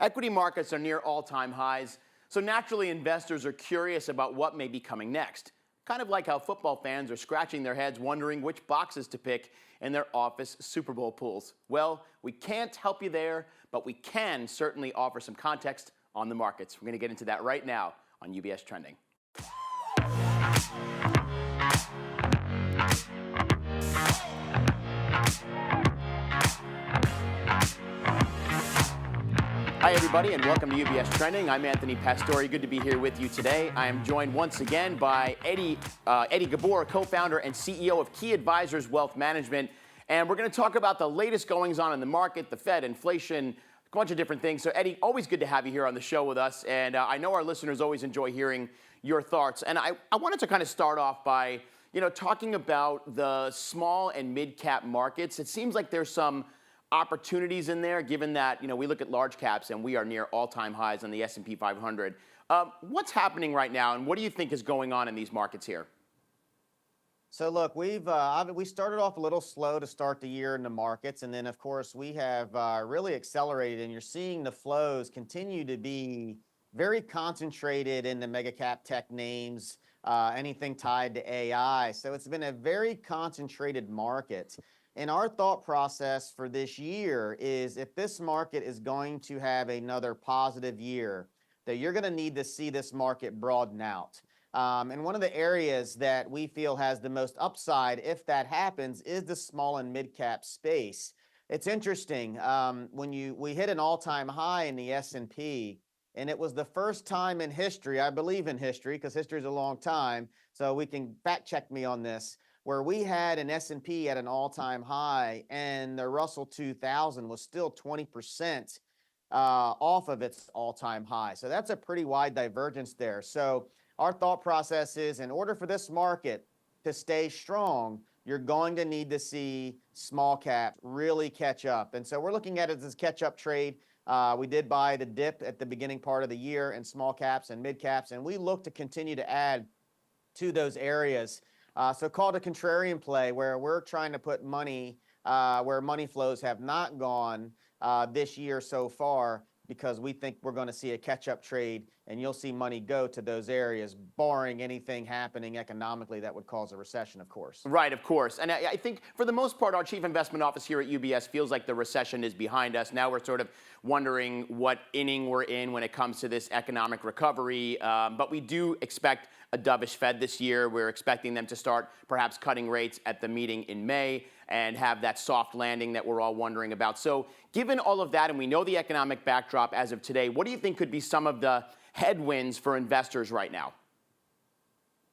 Equity markets are near all-time highs, so naturally investors are curious about what may be coming next. Kind of like how football fans are scratching their heads wondering which boxes to pick in their office Super Bowl pools. Well, we can't help you there, but we can certainly offer some context on the markets. We're going to get into that right now on UBS Trending. Hi, everybody, and welcome to UBS Trending. I'm Anthony Pastore. Good to be here with you today. I am joined once again by Eddie Gabor, co-founder and CEO of Key Advisors Wealth Management. And we're going to talk about the latest goings-on in the market, the Fed, inflation, a bunch of different things. So, Eddie, always good to have you here on the show with us. And I know our listeners always enjoy hearing your thoughts. And I wanted to kind of start off by, talking about the small and mid-cap markets. It seems like there's some opportunities in there, given that we look at large caps and we are near all-time highs on the S&P 500. What's happening right now, and what do you think is going on in these markets here? So look, we started off a little slow to start the year in the markets, and then of course we have really accelerated, and you're seeing the flows continue to be very concentrated in the mega cap tech names, anything tied to AI. So it's been a very concentrated market. And our thought process for this year is, if this market is going to have another positive year, that you're going to need to see this market broaden out. And one of the areas that we feel has the most upside, if that happens, is the small and mid-cap space. It's interesting, we hit an all-time high in the S&P, and it was the first time in history, I believe in history, because history is a long time, so we can fact check me on this, where we had an S&P at an all-time high and the Russell 2000 was still 20% off of its all-time high. So that's a pretty wide divergence there. So our thought process is, in order for this market to stay strong, you're going to need to see small cap really catch up. And so we're looking at it as a catch-up trade. We did buy the dip at the beginning part of the year in small caps and mid caps, and we look to continue to add to those areas. So called a contrarian play, where we're trying to put money where money flows have not gone this year so far, because we think we're going to see a catch-up trade, and you'll see money go to those areas, barring anything happening economically that would cause a recession, of course. Right, of course. And I think for the most part, our chief investment office here at UBS feels like the recession is behind us. Now we're sort of wondering what inning we're in when it comes to this economic recovery. But we do expect a dovish Fed this year. We're expecting them to start perhaps cutting rates at the meeting in May and have that soft landing that we're all wondering about. So given all of that, and we know the economic backdrop as of today, what do you think could be some of the headwinds for investors right now?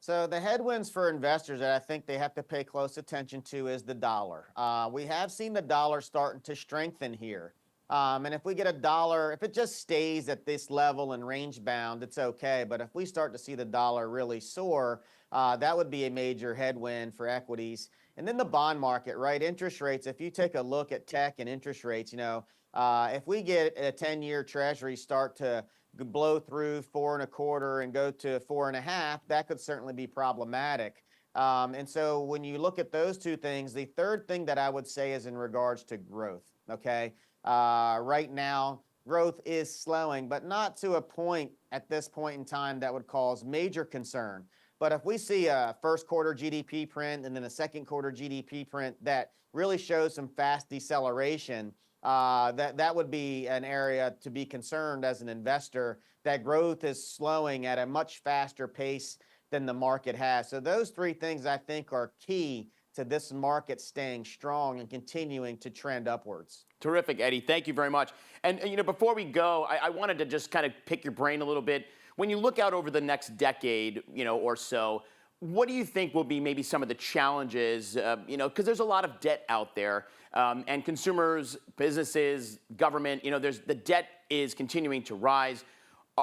So the headwinds for investors that I think they have to pay close attention to is the dollar. We have seen the dollar starting to strengthen here. And if we get a dollar, if it just stays at this level and range bound, it's okay. But if we start to see the dollar really soar, that would be a major headwind for equities. And then the bond market, right? Interest rates, if you take a look at tech and interest rates, if we get a 10-year treasury start to blow through 4.25 and go to 4.5, that could certainly be problematic. And so when you look at those two things, the third thing that I would say is in regards to growth, okay? Right now, growth is slowing, but not to a point at this point in time that would cause major concern. But if we see a first quarter GDP print and then a second quarter GDP print that really shows some fast deceleration, that would be an area to be concerned as an investor, that growth is slowing at a much faster pace than the market has. So those three things I think are key to this market staying strong and continuing to trend upwards. Terrific, Eddie. Thank you very much. And before we go, I wanted to just kind of pick your brain a little bit. When you look out over the next decade, or so, what do you think will be maybe some of the challenges? Because there's a lot of debt out there, and consumers, businesses, government. The debt is continuing to rise.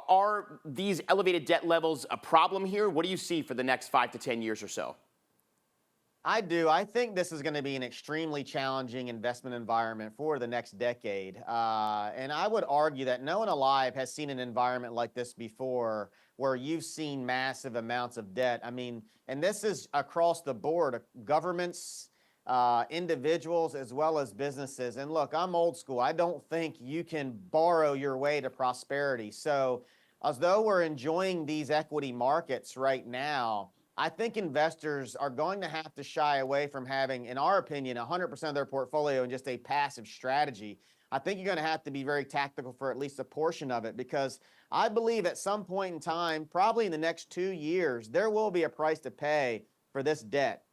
Are these elevated debt levels a problem here? What do you see for the next 5 to 10 years or so? I do. I think this is going to be an extremely challenging investment environment for the next decade. And I would argue that no one alive has seen an environment like this before, where you've seen massive amounts of debt. I mean, and this is across the board, governments, individuals as well as businesses. And look, I'm old school. I don't think you can borrow your way to prosperity. So as though we're enjoying these equity markets right now, I think investors are going to have to shy away from having, in our opinion, 100% of their portfolio in just a passive strategy. I think you're going to have to be very tactical for at least a portion of it, because I believe at some point in time, probably in the next 2 years, there will be a price to pay for this debt.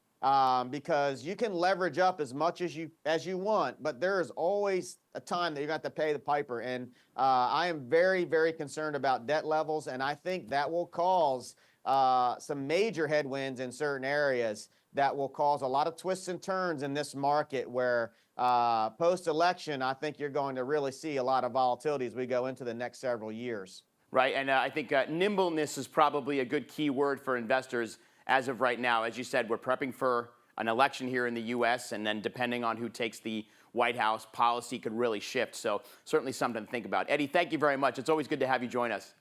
Because you can leverage up as much as you want, but there is always a time that you're going to have to pay the piper. And I am very, very concerned about debt levels, and I think that will cause some major headwinds in certain areas that will cause a lot of twists and turns in this market, where post-election, I think you're going to really see a lot of volatility as we go into the next several years. Right, and I think nimbleness is probably a good key word for investors as of right now. As you said, we're prepping for an election here in the U.S., and then depending on who takes the White House, policy could really shift. So certainly something to think about. Eddie, thank you very much. It's always good to have you join us.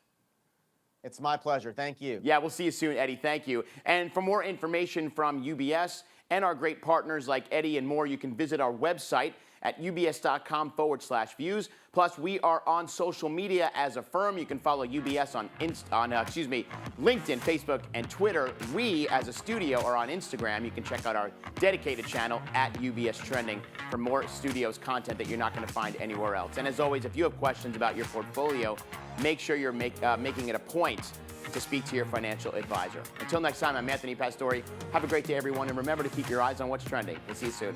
It's my pleasure. Thank you. Yeah, we'll see you soon, Eddie. Thank you. And for more information from UBS and our great partners like Eddie and more, you can visit our website at ubs.com/views. Plus, we are on social media as a firm. You can follow UBS on LinkedIn, Facebook, and Twitter. We, as a studio, are on Instagram. You can check out our dedicated channel at UBS Trending for more studios content that you're not going to find anywhere else. And as always, if you have questions about your portfolio, make sure you're making it a point to speak to your financial advisor. Until next time, I'm Anthony Pastore. Have a great day, everyone, and remember to keep your eyes on what's trending. We'll see you soon.